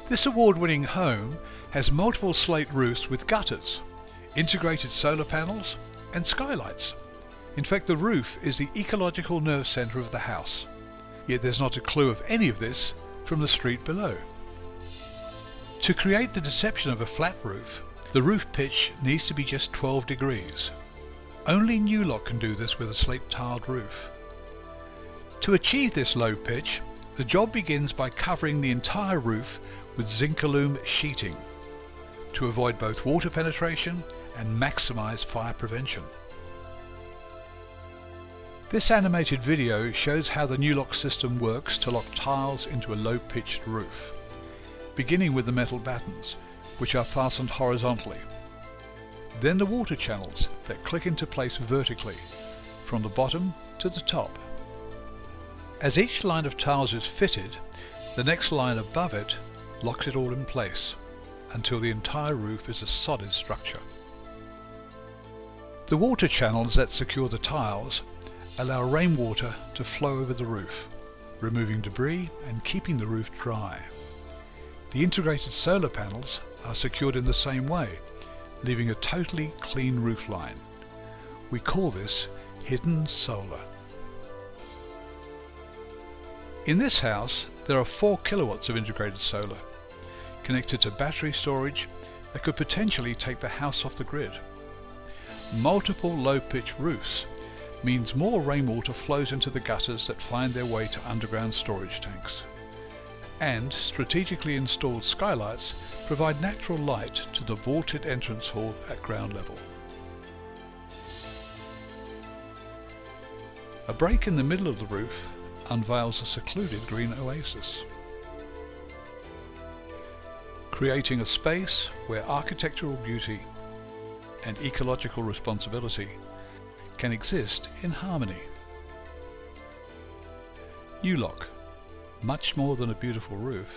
This award-winning home has multiple slate roofs with gutters, integrated solar panels and skylights. In fact, the roof is the ecological nerve centre of the house, yet there's not a clue of any of this from the street below. To create the deception of a flat roof, the roof pitch needs to be just 12 degrees. Only Nulock can do this with a slate tiled roof. To achieve this low pitch, the job begins by covering the entire roof with zincalume sheeting to avoid both water penetration and maximise fire prevention. This animated video shows how the Nulock system works to lock tiles into a low-pitched roof, beginning with the metal battens, which are fastened horizontally. Then the water channels that click into place vertically, from the bottom to the top. As each line of tiles is fitted, the next line above it locks it all in place, until the entire roof is a solid structure. The water channels that secure the tiles allow rainwater to flow over the roof, removing debris and keeping the roof dry. The integrated solar panels are secured in the same way, leaving a totally clean roof line. We call this hidden solar. In this house, there are 4 kilowatts of integrated solar, connected to battery storage that could potentially take the house off the grid. Multiple low-pitch roofs means more rainwater flows into the gutters that find their way to underground storage tanks. And strategically installed skylights provide natural light to the vaulted entrance hall at ground level. A break in the middle of the roof unveils a secluded green oasis, creating a space where architectural beauty and ecological responsibility can exist in harmony. Nulock, much more than a beautiful roof,